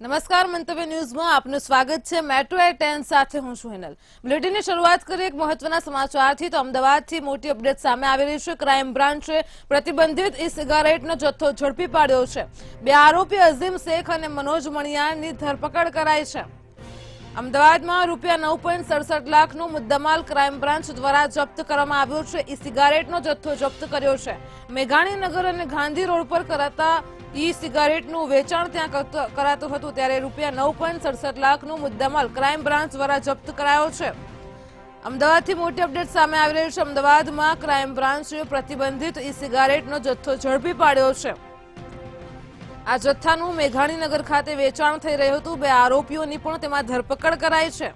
નમસ્કાર મંતવ્ય ન્યૂઝમાં આપનું સ્વાગત છે। મેટ્રો 10 સાથે હું છું હિનલ। બુલેટિનની શરૂઆત કરીએ એક મહત્વના સમાચારથી। તો અમદાવાદથી મોટી અપડેટ સામે આવી રહી છે। ક્રાઇમ બ્રાન્ચે પ્રતિબંધિત ઈ સિગારેટનો જથ્થો ઝડપી પાડ્યો છે। બે આરોપી અઝીમ શેખ અને મનોજ મણિયારની ધરપકડ કરાઈ છે। અમદાવાદમાં ₹9.67 લાખનો મુદ્દામાલ ક્રાઇમ બ્રાન્ચ દ્વારા જપ્ત કરવામાં આવ્યો છે। ઈ સિગારેટનો જથ્થો જપ્ત કર્યો છે। મેઘાણીનગર અને ગાંધી રોડ પર કરાતા ઈ સિગારેટનું વેચાણ ત્યાં કરાતું હતું, ત્યારે ₹9.67 લાખનો મુદ્દામાલ ક્રાઇમ બ્રાન્ચ દ્વારા જપ્ત કરાયો છે। અમદાવાદથી મોટી અપડેટ સામે આવી રહી છે। અમદાવાદમાં ક્રાઇમ બ્રાન્ચે પ્રતિબંધિત ઈ સિગારેટનો જથ્થો ઝડપી પાડ્યો છે। આ જથ્થાનું મેઘાણીનગર ખાતે વેચાણ થઈ રહ્યું હતું। બે આરોપીઓની પણ તેમાં ધરપકડ કરાઈ છે।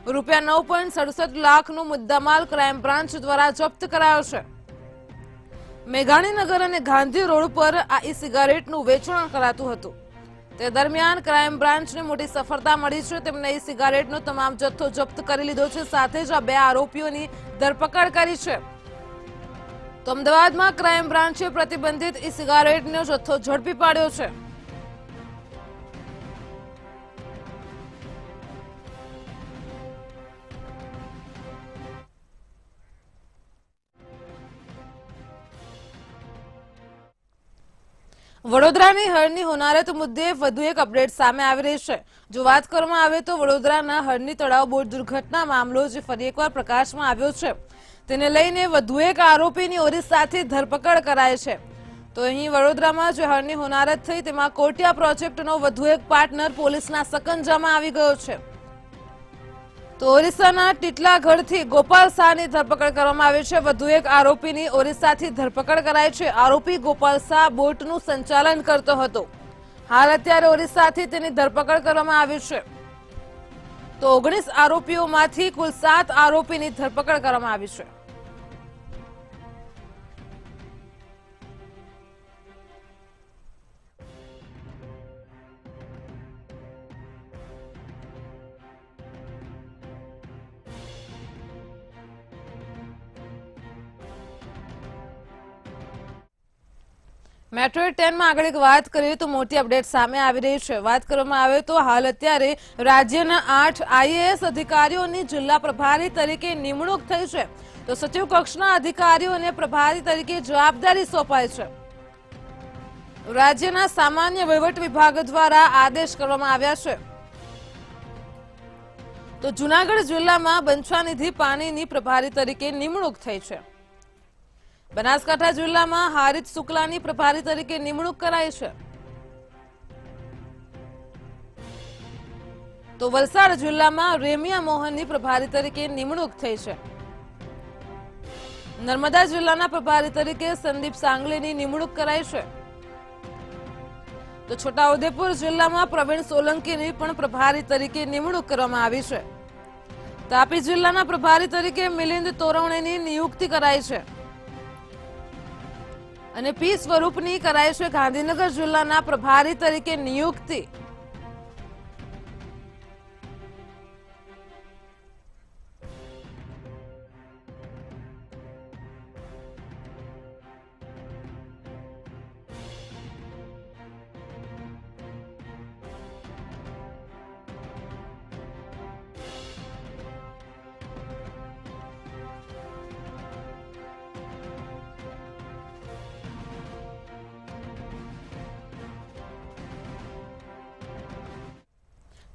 ₹9.67 લાખનો મુદ્દામાલ ક્રાઇમ બ્રાન્ચ દ્વારા જપ્ત કરાયો છે। મેઘાણીનગર અને ગાંધી રોડ પર આ ઈ સિગારેટનું વેચાણ કરાતું હતું, તે દરમિયાન ક્રાઇમ બ્રાન્ચને મોટી સફળતા મળી છે। તેમણે ઈ સિગારેટનો તમામ જથ્થો જપ્ત કરી લીધો છે, સાથે જ આ બે આરોપીઓની ધરપકડ કરી છે। તો અમદાવાદમાં ક્રાઇમ બ્રાન્ચે પ્રતિબંધિત ઈ સિગારેટનો જથ્થો ઝડપી પાડ્યો છે। વડોદરાની હળની હોનારત મુદ્દે વધુ એક અપડેટ સામે આવી રહી છે। જો વાત કરવામાં આવે તો વડોદરાના હળની તળાવ બોટ દુર્ઘટના મામલો જે ફરી એકવાર પ્રકાશમાં આવ્યો છે, તેને લઈને વધુ એક આરોપીની ઓરિસ્સાથી ધરપકડ કરાઈ છે। તો અહીં વડોદરામાં જે હળની હોનારત થઈ તેમાં કોટિયા પ્રોજેક્ટનો વધુ એક પાર્ટનર પોલીસના સકંજામાં આવી ગયો છે। તો ઓરિસ્સાના ટીટલાગઢથી ગોપાલ શાહની ધરપકડ કરવામાં આવી છે। વધુ એક આરોપીની ઓરિસ્સાથી ધરપકડ કરાઈ છે। આરોપી ગોપાલ શાહ બોટનું સંચાલન કરતો હતો। હાલ અત્યારે ઓરિસ્સાથી તેની ધરપકડ કરવામાં આવી છે। તો 19 આરોપીઓમાંથી કુલ 7 આરોપીની ધરપકડ કરવામાં આવી છે। મેટ્રો 10 માં આગળ એક વાત કરીએ તો મોટી અપડેટ સામે આવી રહી છે। વાત કરવામાં આવે તો હાલ અત્યારે રાજ્યના 8 આઈએએસ અધિકારીઓની જિલ્લા પ્રભારી તરીકે નિમણૂક થઈ છે। તો સચિવ કક્ષના અધિકારીઓને પ્રભારી તરીકે જવાબદારી સોંપાઈ છે। રાજ્યના સામાન્ય વહીવટ વિભાગ દ્વારા આદેશ કરવામાં આવ્યા છે। તો જૂનાગઢ જિલ્લામાં બંછાનિધિ પાણીની પ્રભારી તરીકે નિમણૂક થઈ છે। બનાસકાંઠા જિલ્લામાં હારિત શુક્લાની પ્રભારી તરીકે નિમણૂક કરાઈ છે। તો વલસાડ જિલ્લામાં રેમિયા મોહનની પ્રભારી તરીકે નિમણૂક થઈ છે। નર્મદા જિલ્લાના પ્રભારી તરીકે સંદીપ સાંગલેની નિમણૂક કરાઈ છે। તો છોટાઉદેપુર જિલ્લામાં પ્રવીણ સોલંકીની પણ પ્રભારી તરીકે નિમણૂક કરવામાં આવી છે। તાપી જિલ્લાના પ્રભારી તરીકે મિલિંદ તોરવણેની નિયુક્તિ કરાઈ છે અને પી સ્વરૂપની કરાઈ છે ગાંધીનગર જિલ્લાના પ્રભારી તરીકે નિયુક્તિ।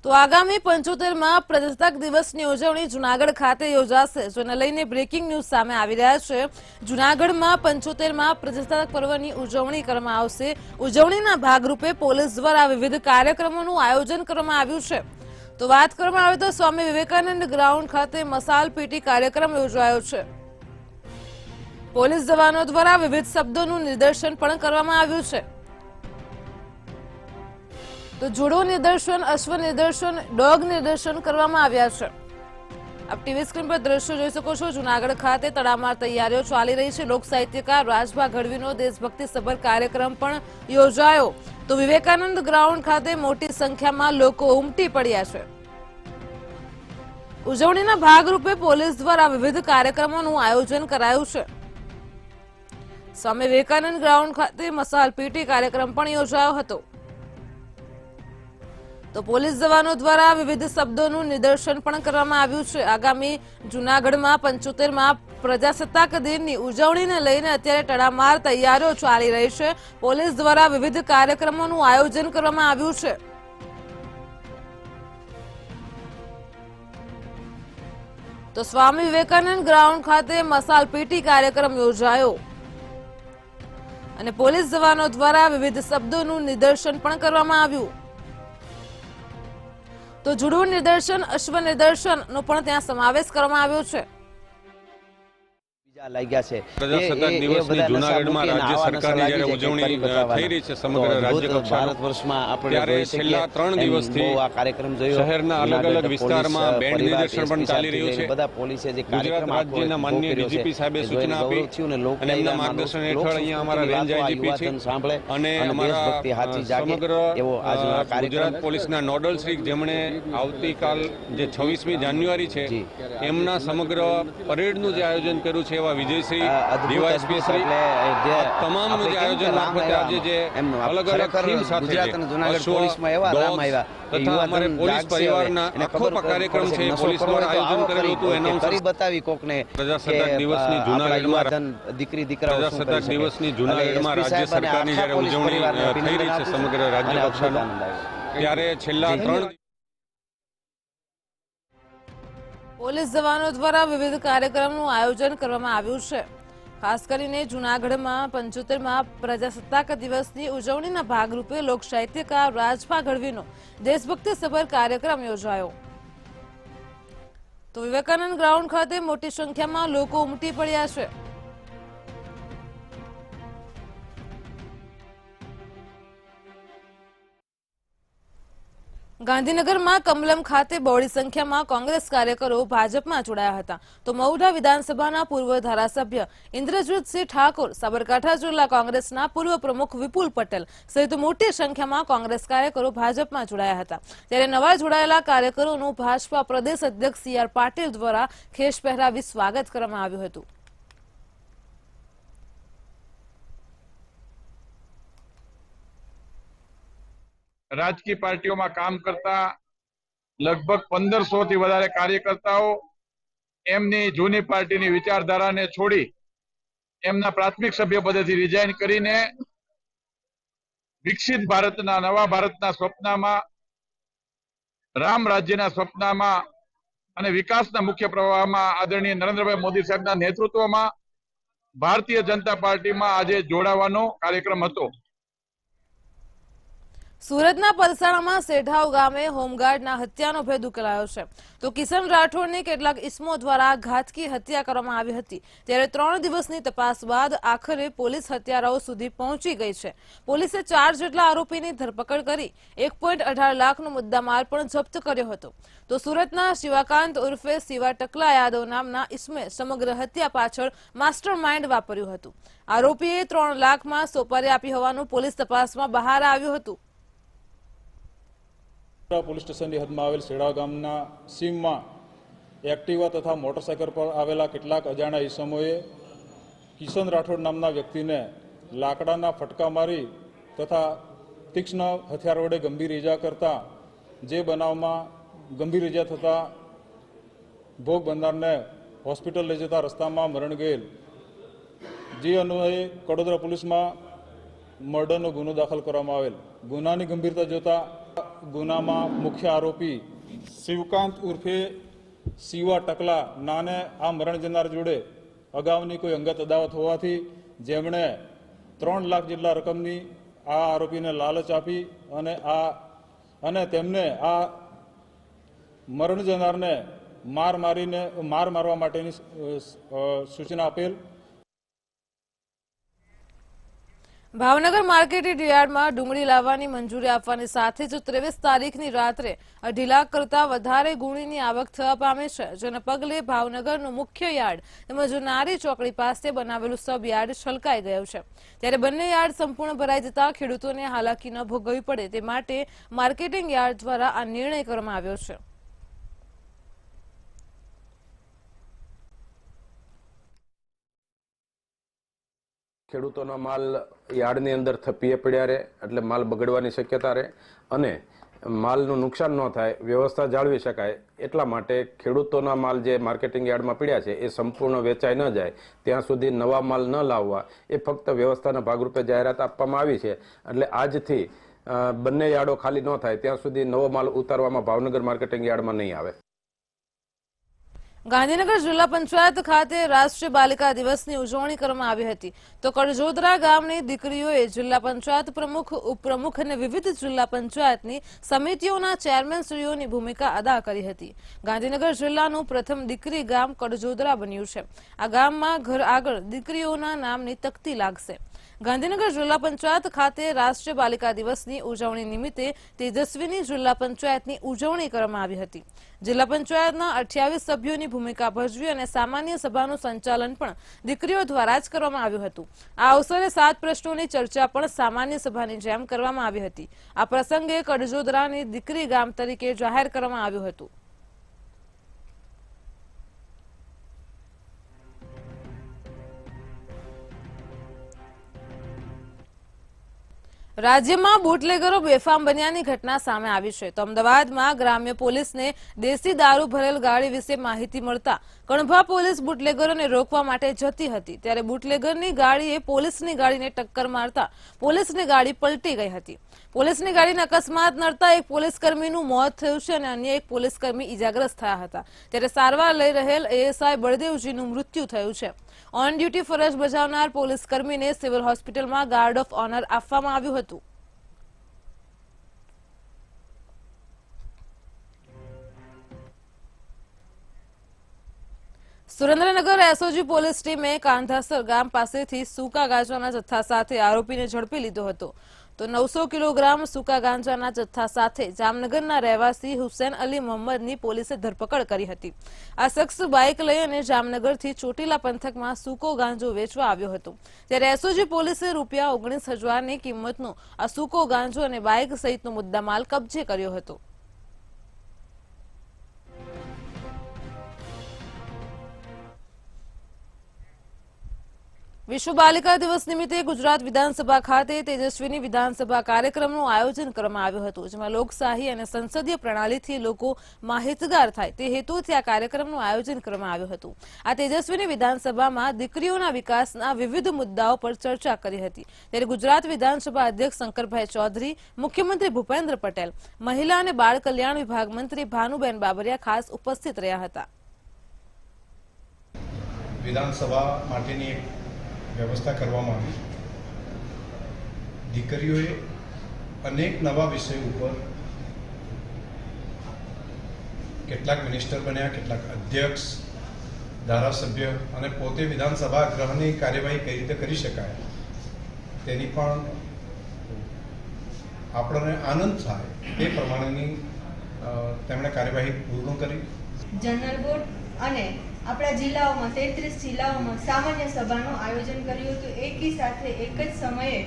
તો આગામી 75માં પ્રજાસત્તાક દિવસની ઉજવણી જૂનાગઢ ખાતે યોજાશે, જેને લઈને બ્રેકિંગ ન્યૂઝ સામે આવી રહ્યા છે। જૂનાગઢમાં 75માં પ્રજાસત્તાક પર્વની ઉજવણી કરવામાં આવશે। ઉજવણીના ભાગરૂપે પોલીસ દ્વારા વિવિધ કાર્યક્રમોનું આયોજન કરવામાં આવ્યું છે। તો વાત કરવામાં આવે તો સ્વામી વિવેકાનંદ ગ્રાઉન્ડ ખાતે મસાલ પીટી કાર્યક્રમ યોજાયો છે। પોલીસ જવાનો દ્વારા વિવિધ શબ્દોનું નિદર્શન પણ કરવામાં આવ્યું છે। તો જુડો નિદર્શન, અશ્વ નિદર્શન, ડોગ નિદર્શન કરવામાં આવ્યા છે। આપ ટીવી સ્ક્રીન પર દ્રશ્યો જોઈ શકો છો। જૂનાગઢ ખાતે તડામાર તૈયારીઓ ચાલી રહી છે। લોક સાહિત્યકાર રાજભા ગઢવીનો દેશભક્તિ સભર કાર્યક્રમ પણ યોજાયો। તો વિવેકાનંદ ગ્રાઉન્ડ ખાતે મોટી સંખ્યામાં લોકો ઉમટી પડ્યા છે। ઉજવણીના ભાગરૂપે પોલીસ દ્વારા વિવિધ કાર્યક્રમોનું આયોજન કરાયું છે। સ્વામી વિવેકાનંદ ગ્રાઉન્ડ ખાતે મસાલ પીટી કાર્યક્રમ પણ યોજાયો હતો। તો પોલીસ જવાનો દ્વારા વિવિધ શબ્દોનું નિદર્શન પણ કરવામાં આવ્યું છે। આગામી જૂનાગઢમાં 75માં પ્રજાસત્તાક દિનની ઉજવણીને લઈને અત્યારે તડામાર તૈયારીઓ ચાલી રહી છે। પોલીસ દ્વારા વિવિધ કાર્યક્રમોનું આયોજન કરવામાં આવ્યું છે। તો સ્વામી વિવેકાનંદ ગ્રાઉન્ડ ખાતે મસાલ પીટી કાર્યક્રમ યોજાયો અને પોલીસ જવાનો દ્વારા વિવિધ શબ્દોનું નિદર્શન પણ કરવામાં આવ્યું। તો જુડવું નિદર્શન, અશ્વ નિદર્શનનો પણ ત્યાં સમાવેશ કરવામાં આવ્યો છે। પ્રજાસત્તાક દિવસની જૂનાગઢમાં રાજ્ય સરકારની જ્યારે ઉજવણી થઈ રહી છે સમગ્ર રાજ્ય કક્ષામાં, ત્યારે છેલ્લા 3 દિવસથી શહેરના અલગ અલગ વિસ્તારમાં બેન્ડ નિદર્શન પણ ચાલી રહ્યું છે। ગુજરાત રાજ્યના માનનીય ડીજીપી સાહેબે સૂચના આપી અને એમના માર્ગદર્શન હેઠળ અહીંયા અમારા રેન્જ આઈજીપી છે અને અમારા સમગ્ર ગુજરાત પોલીસના નોડલ શ્રી, જેમણે આવતીકાલ જે 26મી જાન્યુઆરી છે એમના સમગ્ર પરેડનું જે આયોજન કર્યું છે, એવા વિજયશ્રી, ડીવાયએસપી શ્રી, તમામનું જે આયોજન મારફતે આજે જે અલગ અલગ થીમ સાથે તથા અમારે પોલીસ પરિવારના આખો કાર્યક્રમ છે પોલીસ દ્વારા આયોજન કરેલું હતું। એનાઉન્સ બતાવી કોકને પ્રજાસત્તાક દિવસની જૂનાગઢમાં પ્રજાસત્તાક દિવસની જૂનાગઢમાં રાજ્ય સરકારની જ્યારે ઉજવણી થઈ રહી છે સમગ્ર રાજ્ય કક્ષામાં, ત્યારે છેલ્લા 3 પોલીસ જવાનો દ્વારા વિવિધ કાર્યક્રમનું આયોજન કરવામાં આવ્યું છે। ખાસ કરીને જૂનાગઢમાં 75માં પ્રજાસત્તાક દિવસની ઉજવણીના ભાગરૂપે લોક સાહિત્યકાર રાજભા ગઢવીનો દેશભક્તિસભર કાર્યક્રમ યોજાયો। તો વિવેકાનંદ ગ્રાઉન્ડ ખાતે મોટી સંખ્યામાં લોકો ઉમટી પડ્યા છે। ગાંધીનગરમાં કમલમ ખાતે બહોળી સંખ્યામાં કોંગ્રેસ કાર્યકરો ભાજપમાં જોડાયા હતા। તો મહુધા વિધાનસભાના પૂર્વ ધારાસભ્ય ઇન્દ્રજીતસિંહ ઠાકોર, સાબરકાંઠા જિલ્લા કોંગ્રેસના પૂર્વ પ્રમુખ વિપુલ પટેલ સહિત મોટી સંખ્યામાં કોંગ્રેસ કાર્યકરો ભાજપમાં જોડાયા હતા। ત્યારે નવા જોડાયેલા કાર્યકરોનું ભાજપા પ્રદેશ અધ્યક્ષ સી આર પાટીલ દ્વારા ખેસ પહેરાવી સ્વાગત કરવામાં આવ્યું હતું। રાજકીય પાર્ટીઓમાં કામ કરતા લગભગ 1500 થી વધારે કાર્યકર્તાઓ એમની જૂની પાર્ટીની વિચારધારાને છોડી એમના પ્રાથમિક સભ્યપદેથી રિઝાઇન કરીને વિકસિત ભારતના, નવા ભારતના સ્વપ્નમાં, રામ રાજ્યના સ્વપ્નમાં અને વિકાસના મુખ્ય પ્રવાહમાં આદરણીય નરેન્દ્રભાઈ મોદી સાહેબના નેતૃત્વમાં ભારતીય જનતા પાર્ટીમાં આજે જોડાવાનો કાર્યક્રમ હતો। સુરતના પલસાણામાં સેઢાવ ગામે હોમગાર્ડના હત્યાનો ભેદ ઉકેલાયો છે। તો કિશન રાઠોડની કેટલાક ઇસમો દ્વારા ઘાતકી હત્યા કરવામાં આવી હતી। ત્યારે 3 દિવસની તપાસ બાદ આખરે પોલીસ હત્યારાઓ સુધી પહોંચી ગઈ છે। પોલીસે 4 જેટલા આરોપીની ધરપકડ કરી 1.18 લાખનો મુદ્દામાલ પણ જપ્ત કર્યો હતો। તો સુરતના શિવાકાંત ઉર્ફે શિવા ટકલા યાદવ નામના ઇસમે સમગ્ર હત્યા પાછળ માસ્ટર માઇન્ડ વાપર્યું હતું। આરોપીએ 3 લાખમાં સોપારી આપી હોવાનું પોલીસ તપાસમાં બહાર આવ્યું હતું। પોલીસ સ્ટેશનની હદમાં આવેલ સેઢાવ ગામના સીમમાં એક્ટિવા તથા મોટરસાયકલ પર આવેલા કેટલાક અજાણ્યા ઈસમોએ કિશન રાઠોડ નામના વ્યક્તિને લાકડાના ફટકા મારી તથા તીક્ષ્ણ હથિયાર વડે ગંભીર ઈજા કરતા, જે બનાવમાં ગંભીર ઈજા થતાં ભોગ બનનારને હોસ્પિટલ લઈ જતા રસ્તામાં મરણ ગયેલ, જે અન્વયે કડોદરા પોલીસમાં મર્ડરનો ગુનો દાખલ કરવામાં આવેલ। ગુનાની ગંભીરતા જોતા ગુનામાં મુખ્ય આરોપી શિવકાંત ઉર્ફે શિવા ટકલા નાને આ મરણ જનાર જોડે અગાઉની કોઈ અંગત અદાવત હોવાથી જેમણે 3 લાખ જેટલા રકમની આ આરોપીને લાલચ આપી અને તેમને આ મરણ જનારને માર મારવા માટેની સૂચના આપેલ। ભાવનગર માર્કેટ યાર્ડમાં ડુંગળી લાવવાની મંજૂરી આપવાની સાથે જ 23 તારીખની રાત્રે 2.5 લાખ કરતા વધારે ગુણીની આવક થવા પામી છે, જેને પગલે ભાવનગરનું મુખ્ય યાર્ડ તેમજ નારી ચોકડી પાસે બનાવેલું સબ યાર્ડ છલકાઈ ગયું છે। ત્યારે બંને યાર્ડ સંપૂર્ણ ભરાઈ જતા ખેડૂતોને હાલાકી ન ભોગવવી પડે તે માટે માર્કેટિંગ યાર્ડ દ્વારા આ નિર્ણય કરવામાં આવ્યો છે। ખેડૂતોનો માલ યાર્ડની અંદર થપ્પીએ પડ્યા રહે એટલે માલ બગડવાની શક્યતા રહે અને માલનું નુકસાન ન થાય, વ્યવસ્થા જાળવી શકાય એટલા માટે ખેડૂતોના માલ જે માર્કેટિંગ યાર્ડમાં પડ્યા છે એ સંપૂર્ણ વેચાઈ ન જાય ત્યાં સુધી નવા માલ ન લાવવા એ ફક્ત વ્યવસ્થાના ભાગરૂપે જાહેરાત આપવામાં આવી છે. એટલે આજથી બંને યાર્ડો ખાલી ન થાય ત્યાં સુધી નવો માલ ઉતારવામાં ભાવનગર માર્કેટિંગ યાર્ડમાં નહીં આવે. ગાંધીનગર જિલ્લા પંચાયત ખાતે રાષ્ટ્રીય બાલિકા દિવસની ઉજવણી કરવામાં આવી હતી. તો કડજોદરા ગામની દીકરીઓએ જિલ્લા પંચાયત પ્રમુખ, ઉપપ્રમુખ અને વિવિધ જિલ્લા પંચાયતની સમિતિઓના ચેરમેનશ્રીઓની ભૂમિકા અદા કરી હતી. ગાંધીનગર જિલ્લાનું પ્રથમ દીકરી ગામ કડજોદરા બન્યું છે. આ ગામમાં ઘર આગળ દીકરીઓના નામની તકતી લાગશે. ગાંધીનગર જિલ્લા પંચાયત ખાતે રાષ્ટ્રીય બાલિકા દિવસની ઉજવણી નિમિત્તે તેજસ્વીની જિલ્લા પંચાયતની ઉજવણી કરવામાં આવી હતી. જિલ્લા પંચાયતના 28 સભ્યોની ભૂમિકા ભજવી અને સામાન્ય સભાનું સંચાલન પણ દીકરીઓ દ્વારા જ કરવામાં આવ્યું હતું. આ અવસરે 7 પ્રશ્નોની ચર્ચા પણ સામાન્ય સભાની જેમ કરવામાં આવી હતી. આ પ્રસંગે કડજોદરાની દીકરી ગામ તરીકે જાહેર કરવામાં આવ્યું હતું. રાજ્યમાં બુટલેગરો બેફામ બન્યાની ઘટના સામે આવી છે. તો અમદાવાદમાં ગ્રામ્ય પોલીસને દેશી દારૂ ભરેલ ગાડી વિશે માહિતી મળતા કણભા પોલીસ બુટલેગરોને રોકવા માટે જતી હતી. ત્યારે બુટલેગરની ગાડીએ પોલીસની ગાડીને ટક્કર મારતા પોલીસની ગાડી પલટી ગઈ હતી. પોલીસની ગાડીને અકસ્માત નડતા એક પોલીસકર્મીનું મોત થયું છે અને અન્ય એક પોલીસકર્મી ઈજાગ્રસ્ત થયા હતા. ત્યારે સારવાર લઈ રહેલ એએસઆઈ બળદેવજીનું મૃત્યુ થયું છે. ઓન ડ્યુટી ફરજ બજાવનાર પોલીસકર્મીને સિવિલ હોસ્પિટલમાં ગાર્ડ ઓફ ઓનર આપવામાં આવ્યું હતું. સુરેન્દ્રનગર એસઓજી પોલીસ ટીમે કાંધાસર ગામ પાસેથી સૂકા ગાંજાના જથ્થા સાથે આરોપીને ઝડપી લીધો હતો. તો 900 કિલોગ્રામ સૂકા ગાંજાના જથ્થા સાથે જામનગરના રહેવાસી હુસૈન અલી મોહમ્મદની પોલીસે ધરપકડ કરી હતી. આ શખ્સ બાઇક લઈ અને જામનગરથી ચોટીલા પંથકમાં સૂકો ગાંજો વેચવા આવ્યો હતો. ત્યારે એસઓજી પોલીસે રૂપિયા 19,000ની કિંમતનો આ સૂકો ગાંજો અને બાઇક સહિતનો મુદ્દામાલ કબજે કર્યો હતો. વિશ્વ બાલિકા દિવસ નિમિત્તે ગુજરાત વિધાનસભા ખાતે તેજસ્વીની વિધાનસભા કાર્યક્રમનું આયોજન કરવામાં આવ્યું હતું. જેમાં લોકશાહી અને સંસદીય પ્રણાલીથી લોકો માહિતગાર થાય તે હેતુથી આ કાર્યક્રમનું આયોજન કરવામાં આવ્યું હતું. આ તેજસ્વીની વિધાનસભામાં દીકરીઓના વિકાસના વિવિધ મુદ્દાઓ પર ચર્ચા કરી હતી. ત્યારે ગુજરાત વિધાનસભા અધ્યક્ષ શંકરભાઈ ચૌધરી, મુખ્યમંત્રી ભૂપેન્દ્ર પટેલ, મહિલા અને બાળ કલ્યાણ વિભાગ મંત્રી ભાનુબેન બાબરિયા ખાસ ઉપસ્થિત રહ્યા હતા. વિધાનસભા માટેની વ્યવસ્થા કરવામાં આવી. દીકરીઓએ અનેક નવા વિષયો ઉપર કેટલાક મિનિસ્ટર બન્યા, કેટલાક અધ્યક્ષ, ધારાસભ્ય અને પોતે વિધાનસભા ગૃહની કાર્યવાહી કઈ રીતે કરી શકાય તેની પણ આપણને આનંદ થાય તે પ્રમાણેની તેમણે કાર્યવાહી પૂર્ણ કરી. જનરલ બોર્ડ અને આપણા જિલ્લાઓમાં 33 જિલ્લાઓમાં સામાન્ય સભાનું આયોજન કર્યું હતું. એકી સાથે એક જ સમયે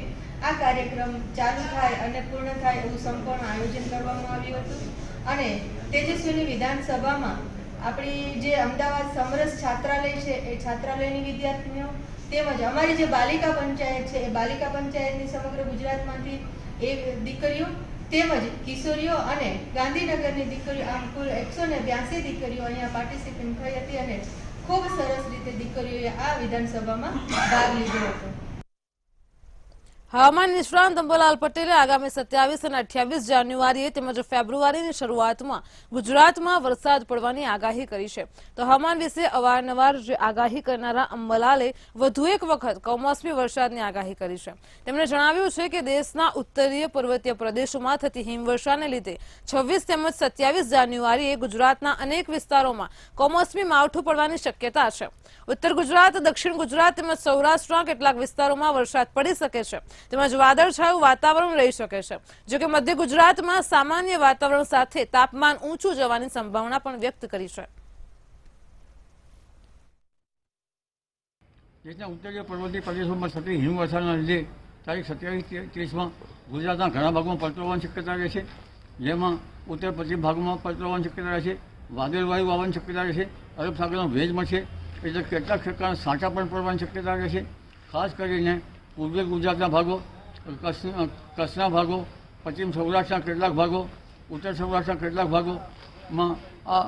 આ કાર્યક્રમ ચાલુ થાય અને પૂર્ણ થાય એવું સંપૂર્ણ આયોજન કરવામાં આવ્યું હતું. અને તેજસ્વીની વિધાનસભામાં આપણી જે અમદાવાદ સમરસ છાત્રાલય છે એ છાત્રાલયની વિદ્યાર્થીનીઓ તેમજ અમારી જે બાલિકા પંચાયત છે એ બાલિકા પંચાયતની સમગ્ર ગુજરાતમાંથી એ દીકરીઓ તેમજ કિશોરીઓ અને ગાંધીનગરની દીકરીઓ આમ કુલ 182 દીકરીઓ અહીંયા પાર્ટિસિપેટ થઈ હતી અને ખૂબ સરસ રીતે દીકરીઓએ આ વિધાનસભામાં ભાગ લીધો હતો. હવામાન નિષ્ણાંત અંબાલાલ પટેલે આગામી 27 અને 28 જાન્યુઆરીએ તેમજ ફેબ્રુઆરીની શરૂઆતમાં ગુજરાતમાં વરસાદ પડવાની આગાહી કરી છે. તો હવામાન વિશે અવારનવાર જે આગાહી કરનારા અંબાલાલે વધુ એક વખત કમોસમી વરસાદની આગાહી કરી છે. તેમણે જણાવ્યું છે કે દેશના ઉત્તરીય પર્વતીય પ્રદેશોમાં થતી હિમવર્ષાને લીધે 26 તેમજ 27 જાન્યુઆરીએ ગુજરાતના અનેક વિસ્તારોમાં કમોસમી માવઠું પડવાની શક્યતા છે. ઉત્તર ગુજરાત, દક્ષિણ ગુજરાત તેમજ સૌરાષ્ટ્રના કેટલાક વિસ્તારોમાં વરસાદ પડી શકે છે તેમજ વાદળછાયું વાતાવરણ રહી શકે છે. જોકે મધ્ય ગુજરાતમાં સામાન્ય વાતાવરણ સાથે તાપમાન ઊંચું જવાની સંભાવના પણ વ્યક્ત કરી છે. દેશના ઉત્તરીય પર્વતીય પ્રદેશોમાં થતી હિમવર્ષાના લીધે તારીખ 27-30માં ગુજરાતના ઘણા ભાગમાં પલટવાની શક્યતા રહે છે. જેમાં ઉત્તર પશ્ચિમ ભાગમાં પલટવાની શક્યતા રહે છે, વાદળવાયુ આવવાની શક્યતા રહે છે, અરબ સાગરનો ભેજ મળશે એટલે કેટલાક ઠેકાણે છાંટા પણ પડવાની શક્યતા રહે છે. ખાસ કરીને પૂર્વીય ગુજરાતના ભાગો, કચ્છના ભાગો, પશ્ચિમ સૌરાષ્ટ્રના કેટલાક ભાગો ઉત્તર સૌરાષ્ટ્રના કેટલાક ભાગોમાં આ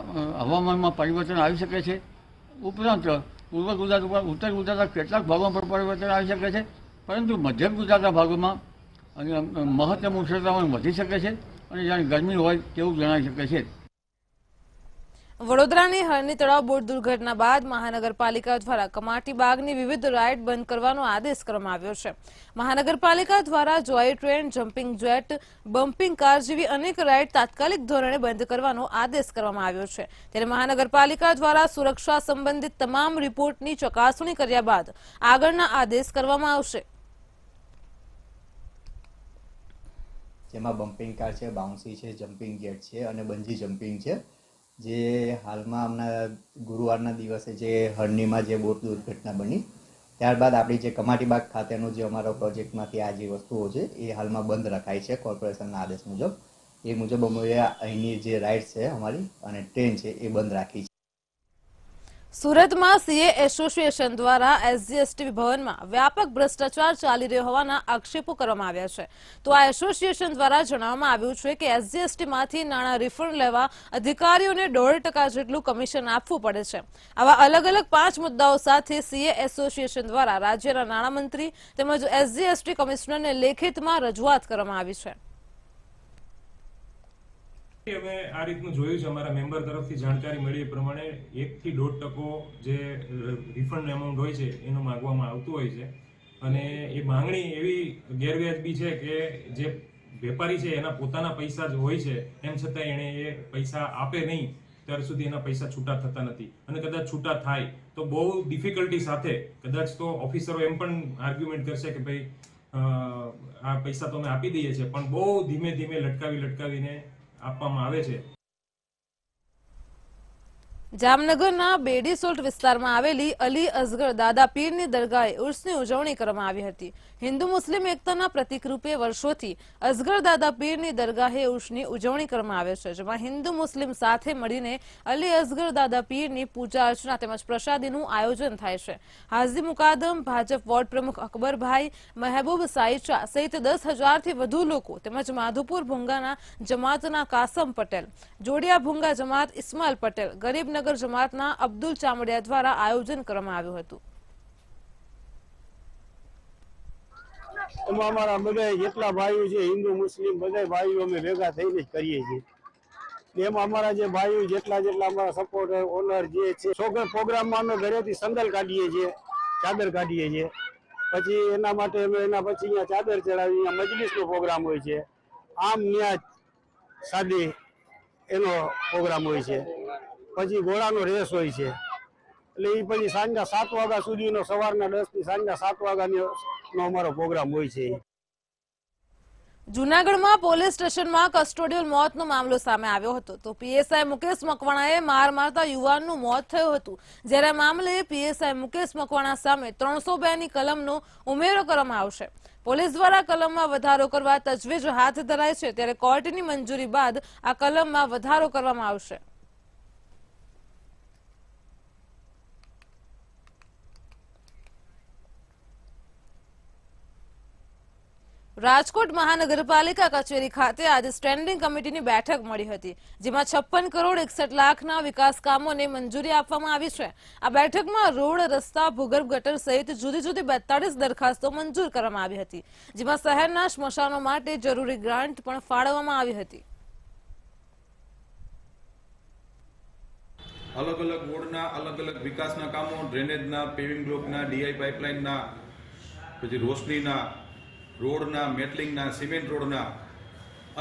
હવામાનમાં પરિવર્તન આવી શકે છે. ઉપરાંત પૂર્વ ગુજરાત ઉપર ઉત્તર ગુજરાતના કેટલાક ભાગોમાં પણ પરિવર્તન આવી શકે છે, પરંતુ મધ્ય ગુજરાતના ભાગોમાં મહત્તમ ઉષ્ણતામાન વધી શકે છે અને જાણે ગરમી હોય તેવું જણાઈ શકે છે. વડોદરાની હરણી તળાવ બોટ દુર્ઘટના બાદ મહાનગરપાલિકા દ્વારા કમાટી બાગની વિવિધ રાઇડ બંધ કરવાનો આદેશ કરવામાં આવ્યો છે. મહાનગરપાલિકા દ્વારા joy train, jumping jet, bumping car જેવી અનેક રાઇડ તાત્કાલિક ધોરણે બંધ કરવાનો આદેશ કરવામાં આવ્યો છે. ત્યારે મહાનગરપાલિકા દ્વારા સુરક્ષા સંબંધિત તમામ રિપોર્ટની ચકાસણી કર્યા બાદ આગળના આદેશ કરવામાં આવશે. જેમાં બમ્પિંગ કાર છે, બાઉન્સી છે, જમ્પિંગ જેટ છે અને બંજી જમ્પિંગ છે. જે હાલમાં હમણાં ગુરુવારના દિવસે જે હરણીમાં જે બોટ દુર્ઘટના બની ત્યારબાદ આપણી જે કમાટીબાગ ખાતેનો જે અમારો પ્રોજેક્ટમાંથી આ જે વસ્તુઓ છે એ હાલમાં બંધ રખાય છે કોર્પોરેશનના આદેશ મુજબ. એ મુજબ અમે અહીંની જે રાઇડ છે અમારી અને ટ્રેન છે એ બંધ રાખી છે. સુરતમાં સીએ એસોસિએશન દ્વારા એસજીએસટી ભવનમાં વ્યાપક ભ્રષ્ટાચાર ચાલી રહ્યો હોવાના આક્ષેપો કરવામાં આવ્યા છે. તો આ એસોસિએશન દ્વારા જણાવવામાં આવ્યું છે કે એસજીએસટીમાંથી નાણાં રિફંડ લેવા અધિકારીઓને 1.5% જેટલું કમિશન આપવું પડે છે. આવા અલગ અલગ 5 મુદ્દાઓ સાથે સીએ એસોસિએશન દ્વારા રાજ્યના નાણામંત્રી તેમજ એસજીએસટી કમિશનરને લેખિતમાં રજૂઆત કરવામાં આવી છે. અમે આ રીતનું જોયું છે, અમારા મેમ્બર તરફથી જાણકારી મળી એ પ્રમાણે 1 થી 1.5% જે રિફંડ એમાઉન્ટ હોય છે એનું માંગવામાં આવતું હોય છે અને એ માંગણી એવી ગેરવ્યાજબી છે કે જે વેપારી છે એના પોતાના પૈસા જ હોય છે એમ છતાં એણે એ પૈસા આપે નહીં ત્યાર સુધી એના પૈસા છૂટા થતા નથી અને કદાચ છૂટા થાય તો બહુ ડિફિકલ્ટી સાથે કદાચ તો ઓફિસરો એમ પણ આર્ગ્યુમેન્ટ કરશે કે ભાઈ આ પૈસા તો અમે આપી દઈએ છીએ, પણ બહુ ધીમે ધીમે લટકાવીને આપવામાં આવે છે. જામનગરના બેડીસોલ્ટ વિસ્તારમાં આવેલી અલી અસગર દાદા પીરની દરગાહે ઉર્સની ઉજવણી કરવામાં આવી હતી. હિન્દુ મુસ્લિમ એકતાના પ્રતીક રૂપે વર્ષોથી અસગર દાદા પીરની દરગાહે ઉર્સની ઉજવણી કરવામાં આવે છે, જેમાં હિન્દુ મુસ્લિમ સાથે મળીને અલી અસગર દાદા પીરની પૂજા અર્ચના તેમજ પ્રસાદીનું આયોજન થાય છે. હાજી મુકાદમ, ભાજપ વોર્ડ પ્રમુખ અકબરભાઈ, મહેબૂબ સાઈચા સહિત 10,000થી વધુ લોકો તેમજ માધુપુર ભૂંગાના જમાતના કાસમ પટેલ, જોડિયા ભૂંગા જમાત ઇસ્માઇલ પટેલ, ગરીબનગર જમાતના અબ્દુલ ચામડિયા દ્વારા આયોજન કરવામાં આવ્યું હતું. એમાં અમારા બધા જેટલા ભાઈઓ છે હિન્દુ મુસ્લિમ બધા ભાઈઓ અમે ભેગા થઈને જ કરીએ છીએ. એમાં અમારા જે ભાઈઓ જેટલા અમારા સપોર્ટર ઓનર જે છે છોકરા પ્રોગ્રામમાં અમે ઘરેથી સંદલ કાઢીએ છીએ, ચાદર કાઢીએ છીએ. પછી એના માટે અમે એના પછી અહીંયા ચાદર ચડાવી, અહીંયા મજલિસનો પ્રોગ્રામ હોય છે, આમ ન્યાજ સાદી એનો પ્રોગ્રામ હોય છે, પછી ઘોડાનો રેસ હોય છે. એટલે એ પછી સાંજના 7 વાગ્યા સુધીનો સવારના 10 થી સાંજના 7 વાગ્યાનો અમારો પ્રોગ્રામ હોય છે. જૂનાગઢમાં પોલીસ સ્ટેશનમાં કસ્ટોડિયલ મોતનો મામલો સામે આવ્યો હતો. તો પીએસઆઈ મુકેશ મકવાણાએ માર મારતા યુવાનનું મોત થયું હતું. જ્યારે મામલે પીએસઆઈ મુકેશ મકવાણા સામે 302ની કલમનો ઉમેરો કરવામાં આવશે. પોલીસ દ્વારા કલમમાં વધારો કરવા તજવીજ હાથ ધરાય છે, ત્યારે કોર્ટની મંજૂરી બાદ આ કલમમાં વધારો કરવામાં આવશે. રાજકોટ મહાનગરપાલિકા કચેરી ખાતે આજે સ્ટેન્ડિંગ કમિટીની બેઠક મળી હતી, જેમાં 56 કરોડ 61 લાખના વિકાસ કામોને મંજૂરી આપવામાં આવી છે. આ બેઠકમાં રોડ, રસ્તા, ભૂગર્ભ ગટર સહિત જુદી જુદી 42 દરખાસ્તો મંજૂર કરવામાં આવી હતી, જેમાં શહેરના સ્મશાનો માટે જરૂરી ગ્રાન્ટ પણ ફાળવવામાં આવી હતી. અલગ અલગ વોર્ડના અલગ અલગ વિકાસના કામો, ડ્રેનેજના, પેવિંગ બ્લોકના, ડીઆઈ પાઇપલાઇનના, પછી રોશનીના, રોડના, મેટલિંગના, સિમેન્ટ રોડના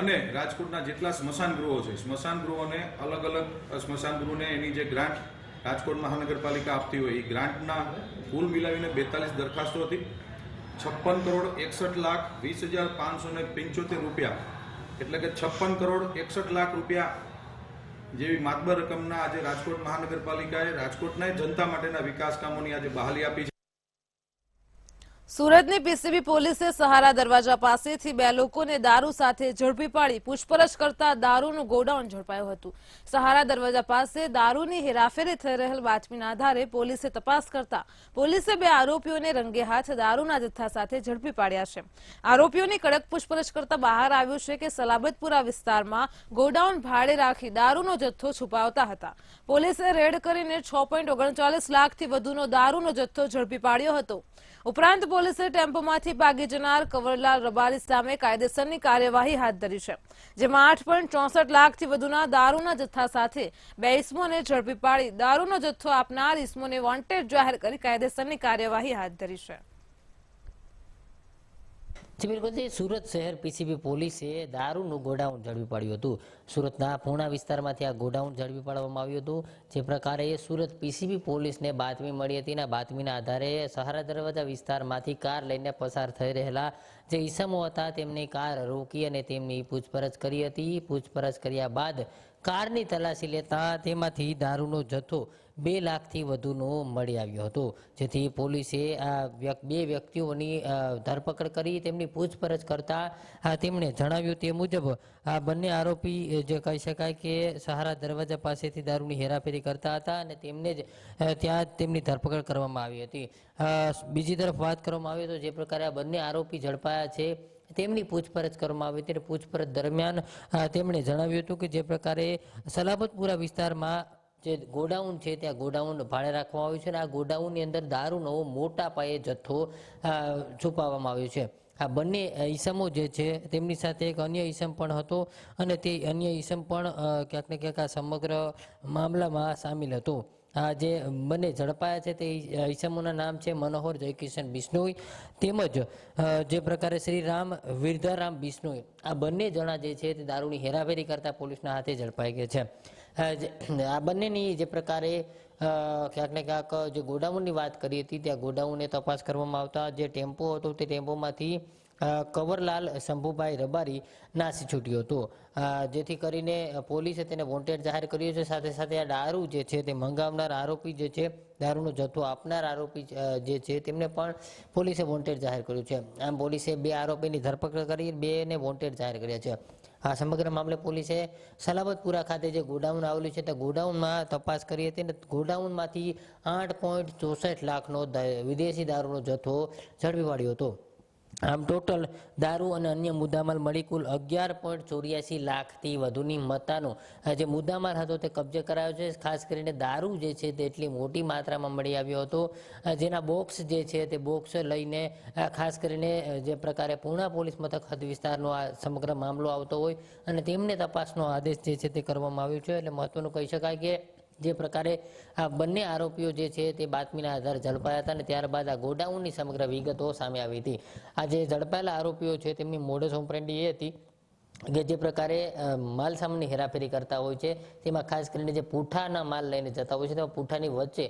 અને રાજકોટના જેટલા સ્મશાન ગૃહો છે, સ્મશાન ગૃહોને અલગ અલગ સ્મશાન ગૃહોને એની જે ગ્રાન્ટ રાજકોટ મહાનગરપાલિકા આપતી હોય એ ગ્રાન્ટના કુલ મિલાવીને 42 દરખાસ્તો હતી. 56 કરોડ 61 લાખ 20,575 રૂપિયા, એટલે કે 56 કરોડ 61 લાખ રૂપિયા જેવી માતબર રકમના આજે રાજકોટ મહાનગરપાલિકાએ રાજકોટના જનતા માટેના વિકાસ કામોની આજે બહાલી આપી છે. સુરતની પીસીબી પોલીસે સહારા દરવાજા પાસેથી 2 લોકોને દારૂ સાથે ઝડપી પાડી પૂછપરછ કરતા દારૂનું ગોડાઉન ઝડપાયું હતું. સહારા દરવાજા પાસે દારૂની હેરાફેરી થઈ રહેલ બાતમીના આધારે પોલીસે તપાસ કરતા પોલીસે 2 આરોપીઓને રંગે હાથ દારૂના જથ્થા સાથે ઝડપી પાડ્યા છે. આરોપીઓની કડક પૂછપરછ કરતા બહાર આવ્યું છે કે સલાબતપુરા વિસ્તારમાં ગોડાઉન ભાડે રાખી દારૂનો જથ્થો છુપાવતા હતા. પોલીસે રેડ કરીને 6.39 લાખથી વધુનો દારૂનો જથ્થો ઝડપી પાડ્યો હતો. ઉપરાંત પોલીસે ટેમ્પોમાંથી ભાગી જનાર કવરલાલ રબારી સામે કાયદેસરની કાર્યવાહી હાથ ધરી છે, જેમાં 8.64 લાખથી વધુના દારૂના જથ્થા સાથે 2 ઇસમોને ઝડપી પાડી દારૂનો જથ્થો આપનાર ઇસમોને વોન્ટેડ જાહેર કરી કાયદેસરની કાર્યવાહી હાથ ધરી છે. જી બિલકુલ, સુરત શહેર પીસીબી પોલીસે દારૂનું ગોડાઉન ઝડપી પાડ્યું હતું. સુરતના પૂર્ણા વિસ્તારમાંથી આ ગોડાઉન ઝડપી પાડવામાં આવ્યું હતું. જે પ્રકારે સુરત પીસીબી પોલીસને બાતમી મળી હતી અને બાતમીના આધારે સહારા દરવાજા વિસ્તારમાંથી કાર લઈને પસાર થઈ રહેલા જે ઈસમો હતા તેમની કાર રોકી અને તેમની પૂછપરછ કરી હતી. પૂછપરછ કર્યા બાદ કારની તલાશી લેતા તેમાંથી દારૂનો જથ્થો 2 લાખથી વધુનો મળી આવ્યો હતો. જેથી પોલીસે આ 2 વ્યક્તિઓની ધરપકડ કરી તેમની પૂછપરછ કરતા તેમણે જણાવ્યું તે મુજબ આ બંને આરોપી જે કહી શકાય કે સહારા દરવાજા પાસેથી દારૂની હેરાફેરી કરતા હતા અને તેમને જ ત્યાં તેમની ધરપકડ કરવામાં આવી હતી. બીજી તરફ વાત કરવામાં આવે તો જે પ્રકારે આ બંને આરોપી ઝડપાયા છે તેમની પૂછપરછ કરવામાં આવી હતી. પૂછપરછ દરમિયાન તેમણે જણાવ્યું હતું કે જે પ્રકારે સલાબતપુરા વિસ્તારમાં જે ગોડાઉન છે ત્યાં ગોડાઉન ભાડે રાખવામાં આવ્યું છે અને આ ગોડાઉનની અંદર દારૂનો મોટા પાયે જથ્થો છુપાવવામાં આવ્યો છે. આ બંને ઈસમો જે છે તેમની સાથે એક અન્ય ઈસમ પણ હતો અને તે અન્ય ઈસમ પણ ક્યાંક ને ક્યાંક આ સમગ્ર મામલામાં સામેલ હતો. આ જે બંને ઝડપાયા છે તે ઈસમોના નામ છે મનોહર જયકિશન બિશ્નોઈ તેમજ જે પ્રકારે શ્રીરામ વિરધારામ બિશ્નોઈ. આ બંને જણા જે છે તે દારૂની હેરાફેરી કરતા પોલીસના હાથે ઝડપાઈ ગયા છે. આ બંનેની જે પ્રકારે ક્યાંક ને ક્યાંક જે ગોડાઉનની વાત કરી હતી ત્યાં ગોડાઉનને તપાસ કરવામાં આવતા જે ટેમ્પો હતો તે ટેમ્પોમાંથી કવરલાલ શંભુભાઈ રબારી નાસી છૂટ્યો હતો. જેથી કરીને પોલીસે તેને વોન્ટેડ જાહેર કર્યો છે. સાથે સાથે આ દારૂ જે છે તે મંગાવનાર આરોપી જે છે દારૂનો જથ્થો આપનાર આરોપી જે છે તેમને પણ પોલીસે વોન્ટેડ જાહેર કર્યું છે. આમ પોલીસે 2 આરોપીની ધરપકડ કરી 2ને વોન્ટેડ જાહેર કર્યા છે. આ સમગ્ર મામલે પોલીસે સલાબતપુરા ખાતે જે ગોડાઉન આવેલું છે તે ગોડાઉનમાં તપાસ કરી હતી અને ગોડાઉનમાંથી 8.64 લાખનો વિદેશી દારૂનો જથ્થો ઝડપી પાડ્યો હતો. આમ ટોટલ દારૂ અને અન્ય મુદ્દામાલ મળી કુલ 11.84 લાખથી વધુની મત્તાનો જે મુદ્દામાલ હતો તે કબજે કરાયો છે. ખાસ કરીને દારૂ જે છે તે એટલી મોટી માત્રામાં મળી આવ્યો હતો જેના બોક્સ જે છે તે બોક્સ લઈને ખાસ કરીને જે પ્રકારે પૂર્ણા પોલીસ મથક હદ વિસ્તારનો આ સમગ્ર મામલો આવતો હોય અને તેમને તપાસનો આદેશ જે છે તે કરવામાં આવ્યો છે. એટલે મહત્વનું કહી શકાય કે જે પ્રકારે આ બંને આરોપીઓ જે છે તે બાતમીના આધારે ઝડપાયા હતા અને ત્યારબાદ આ ગોડાઉનની સમગ્ર વિગતો સામે આવી હતી. આ જે ઝડપાયેલા આરોપીઓ છે તેમની મોડસ ઓપરેન્ડી એ હતી કે જે પ્રકારે માલ સામાનની હેરાફેરી કરતા હોય છે તેમાં ખાસ કરીને જે પૂઠાના માલ લઈને જતા હોય છે તેમાં પૂઠાની વચ્ચે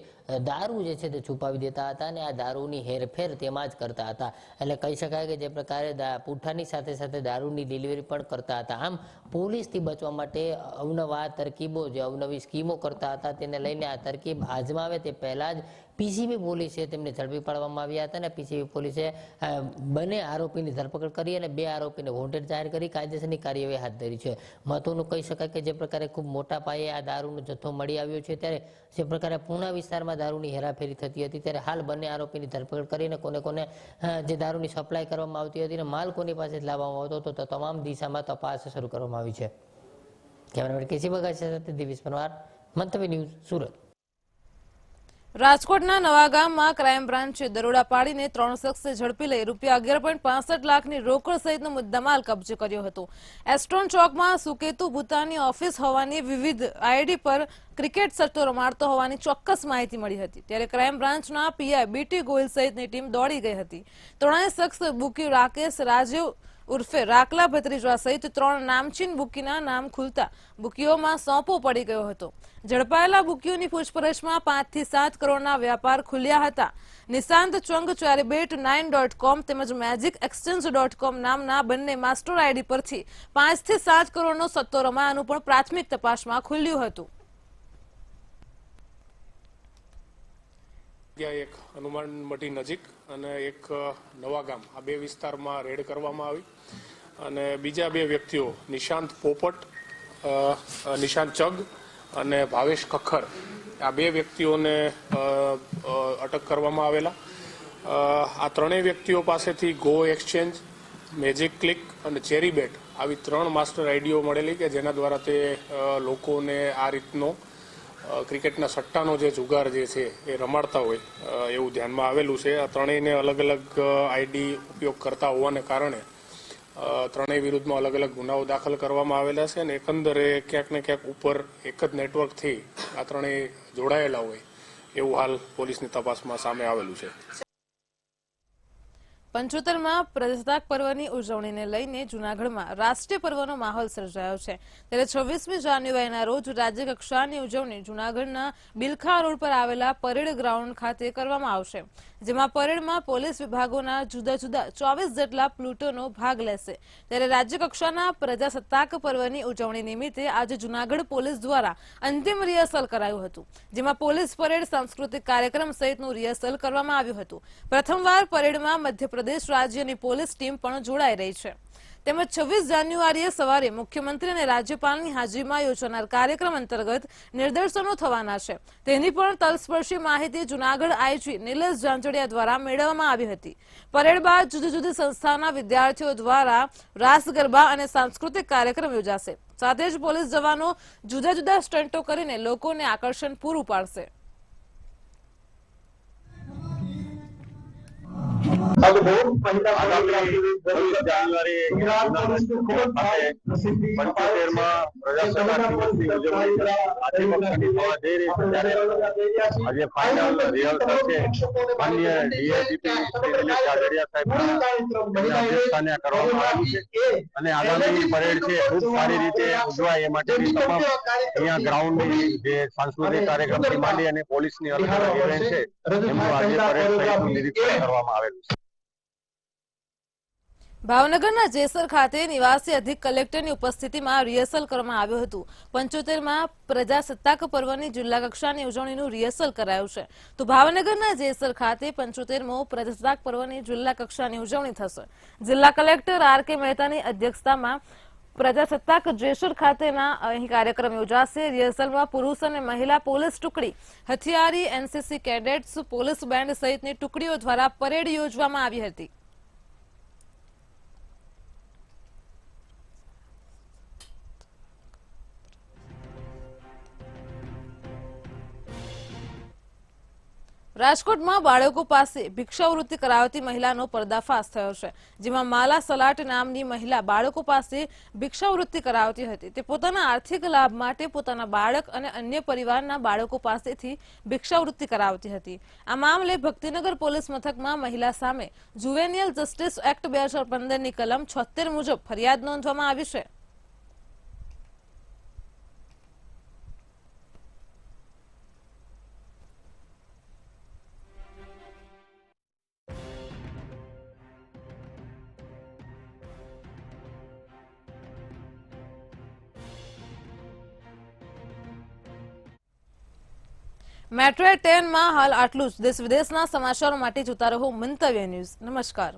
દારૂ જે છે તે છુપાવી દેતા હતા અને આ દારૂની હેરફેર તેમાં જ કરતા હતા. એટલે કહી શકાય કે જે પ્રકારે પૂઠાની સાથે સાથે દારૂની ડિલિવરી પણ કરતા હતા. આમ પોલીસથી બચવા માટે અવનવા તરકીબો જે અવનવી સ્કીમો કરતા હતા તેને લઈને આ તરકીબ આજમાવે તે પહેલા જ પીસીબી પોલીસે તેમને ઝડપી પાડવામાં આવ્યા હતા અને પીસીબી પોલીસે બંને આરોપીની ધરપકડ કરી અને 2 આરોપીને વોન્ટેડ જાહેર કરી કાયદેસરની કાર્યવાહી હાથ ધરી છે. મહત્વનું કહી શકાય કે જે પ્રકારે ખૂબ મોટા પાયે આ દારૂનો જથ્થો મળી આવ્યો છે ત્યારે જે પ્રકારે પૂર્ણા વિસ્તારમાં દારૂની હેરાફેરી થતી હતી ત્યારે હાલ બંને આરોપીની ધરપકડ કરીને કોને જે દારૂની સપ્લાય કરવામાં આવતી હતી અને માલ કોની પાસે લાવવામાં આવતો હતો તો તમામ દિશામાં તપાસ શરૂ કરવામાં આવી છે. કેમેરામેન કેસી બગાસી સાથે દિવેશ પરમાર, મંતવ્ય ન્યૂઝ, સુરત. રાજકોટના નવાગામમાં ક્રાઇમ બ્રાન્ચે દરોડા પાડીને 3 શખ્સને ઝડપી લઈ રૂપિયા 11.65 લાખની રોકડ સહિતનો મુદ્દામાલ કબજે કર્યો હતો. એસ્ટ્રોન ચોકમાં સુકેતુ ભૂતાની ઓફિસ હોવાની વિવિધ આઈડી પર ક્રિકેટ સટ્ટો રમાડતો હોવાની ચોક્કસ માહિતી મળી હતી. ત્યારે ક્રાઇમ બ્રાન્ચના પીઆઈ બીટી ગોયલ સહિતની ટીમ દોડી ગઈ હતી. 3 શખ્સ બુકી રાકેશ રાજીવ ઉર્ફે રાખલા ભત્રીજા સહિત 3 નામચીન બુકીના નામ ખુલતા બુકીઓમાં સોંપો પડી ગયો હતો. ઝડપાયેલા બુકીઓની પૂછપરછમાં 5 થી 7 કરોડના વ્યાપાર ખુલ્યા હતા. નિશાંત ચંગ charibet9.com તેમજ magicexchange.com નામના બંને માસ્ટર આઈડી પરથી 5 થી 7 કરોડનો સટ્ટો રમાયાનું પણ પ્રાથમિક તપાસમાં ખુલ્યું હતું. જગ્યાએ એક હનુમાન મઢી નજીક અને એક નવા ગામ આ બે વિસ્તારમાં રેડ કરવામાં આવી અને બીજા બે વ્યક્તિઓ નિશાંત પોપટ નિશાંત ચગ અને ભાવેશ ખખર આ બે વ્યક્તિઓને અટક કરવામાં આવેલા. આ ત્રણેય વ્યક્તિઓ પાસેથી ગો એક્સચેન્જ, મેજિક ક્લિક અને ચેરી બેટ આવી 3 માસ્ટર આઈડીઓ મળેલી કે જેના દ્વારા તે લોકોને આ રીતનો ક્રિકેટના સટ્ટાનો જે જુગાર જે છે એ રમાડતા હોય એવું ધ્યાનમાં આવેલું છે. આ ત્રણેયને અલગ અલગ આઈડી ઉપયોગ કરતા હોવાને કારણે ત્રણેય વિરુદ્ધમાં અલગ અલગ ગુનાઓ દાખલ કરવામાં આવેલા છે અને એકંદરે ક્યાંક ને ક્યાંક ઉપર એક જ નેટવર્કથી આ ત્રણેય જોડાયેલા હોય એવું હાલ પોલીસની તપાસમાં સામે આવેલું છે. 75માં પ્રજાસત્તાક પર્વની ઉજવણીને લઈને જૂનાગઢમાં રાષ્ટ્રીય પર્વનો માહોલ સર્જાયો છે. ત્યારે 26મી જાન્યુઆરીના રોજ રાજ્ય કક્ષાની ઉજવણી જૂનાગઢના બિલખા રોડ પર આવેલા પરેડ ગ્રાઉન્ડ ખાતે કરવામાં આવશે, જેમાં પરેડમાં પોલીસ વિભાગોના જુદા જુદા 24 જેટલા પ્લુટોનો ભાગ લેશે. ત્યારે રાજ્ય કક્ષાના પ્રજાસત્તાક પર્વની ઉજવણી નિમિત્તે આજે જૂનાગઢ પોલીસ દ્વારા અંતિમ રિહર્સલ કરાયું હતું, જેમાં પોલીસ પરેડ, સાંસ્કૃતિક કાર્યક્રમ સહિતનું રિહર્સલ કરવામાં આવ્યું હતું. પ્રથમવાર પરેડમાં મધ્યપ્રદેશ રાજ્યની પોલીસ ટીમ પણ જોડાઈ રહી છે. તેમજ 26 જાન્યુઆરીએ સવારે મુખ્યમંત્રી અને રાજ્યપાલની હાજરીમાં યોજાનાર કાર્યક્રમ અંતર્ગત નિદર્શનો થવાના છે, તેની પણ તલસ્પર્શી માહિતી જૂનાગઢ આઈજી નિલેશ જાંજડિયા દ્વારા મેળવવામાં આવી હતી. પરેડ બાદ જુદી જુદી સંસ્થાના વિદ્યાર્થીઓ દ્વારા રાસ ગરબા અને સાંસ્કૃતિક કાર્યક્રમ યોજાશે. સાથે જ પોલીસ જવાનો જુદા જુદા સ્ટન્ટો કરીને લોકોને આકર્ષણ પૂરું પાડશે. આજે ફાઇનલ રિહર્સલ છે. માનનીય ડીએજીપી કરવામાં આવ્યું છે અને આગામી પરેડ છે ખૂબ સારી રીતે ઉજવાય એ માટેની તમામ અહીંયા ગ્રાઉન્ડની જે સાંસ્કૃતિક કાર્યક્રમથી માંડી અને પોલીસની અલગ અલગ ઇવેન્ટ છે એમનું આજે પરેડ સહિતનું નિરીક્ષણ કરવામાં આવેલું છે. ભાવનગરના જેસર ખાતે નિવાસી અધિક કલેક્ટરની ઉપસ્થિતિમાં રિહર્સલ કરવામાં આવ્યું હતું. 75માં પ્રજાસત્તાક પર્વની જિલ્લા કક્ષાની ઉજવણીનું રિહર્સલ કરાયું છે. તો ભાવનગરના જેસર ખાતે 75મો પ્રજાસત્તાક પર્વની જિલ્લા કક્ષાની ઉજવણી થશે. જિલ્લા કલેક્ટર આર.કે. મહેતાની અધ્યક્ષતામાં પ્રજાસત્તાક જેસર ખાતેના અહીં કાર્યક્રમ યોજાશે. રિહર્સલમાં પુરુષ અને મહિલા પોલીસ ટુકડી, હથિયારી, એનસીસી કેડેટ્સ, પોલીસ બેન્ડ સહિતની ટુકડીઓ દ્વારા પરેડ યોજવામાં આવી હતી. રાજકોટમાં બાળકો પાસે ભિક્ષાવૃત્તિ કરાવતી મહિલાનો પર્દાફાશ થયો છે, જેમાં માલા સલાટ નામની મહિલા બાળકો પાસે ભિક્ષાવૃત્તિ કરાવતી હતી. તે પોતાના આર્થિક લાભ માટે પોતાના બાળક અને અન્ય પરિવારના બાળકો પાસેથી ભિક્ષાવૃત્તિ કરાવતી હતી. આ મામલે ભક્તિનગર પોલીસ મથકમાં મહિલા સામે જુવેનિયલ જસ્ટિસ એક્ટ 2015ની કલમ 76 મુજબ ફરિયાદ નોંધવામાં આવી છે. મેટ્રો 10 માં હાલ આટલું જ. દેશ વિદેશના સમાચારો માટે જોતા રહો મંતવ્ય ન્યૂઝ. નમસ્કાર.